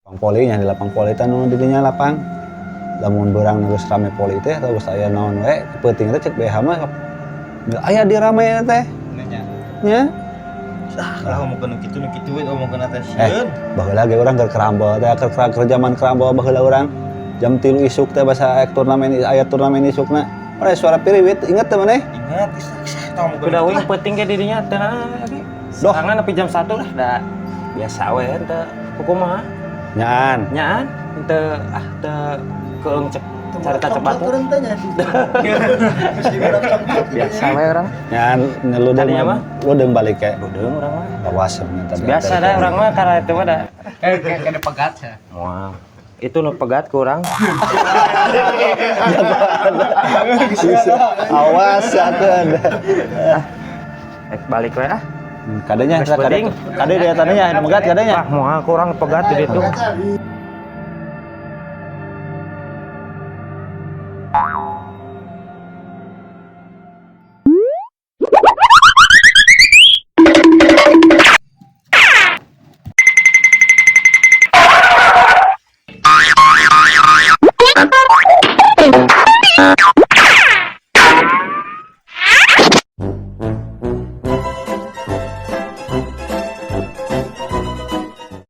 Lapang poli nya di lapang poli teh nu didinya lapang. Lamun beurang geus rame poli teh atau geus aya naon we, penting teh cek BH mah aya di rame teh. Nya. Lah omongkeun kitu nu kitu we omongkeun teh sieun. Baheula ge urang keur kerambol teh keur zaman kerambol baheula urang. Jam 3 isuk teh basa turnamen aya turnamen isukna. Ora suara piriwit inget teh maneh? Ingat tah omongkeun. Kuda uing penting ge didinya teh lagi. Serangan nepi jam 1 lah da biasa we teh kumaha. Nyaan. Nyaan teu teu keung cek carita cepat. Biasa we urang. Nyaan ngeludeng Tadinya mah? Ludeng balik ke. Ludeng urang mah. Awas tadi. Biasa dah urang mah karena itu mah da. Kayak pegat ya. Moal. Itu nu pegat ku urang. Awas sakeun. Balik we ah. Kadenya dia tadinya megat kadenya. Moal ku urang pegat di ditu.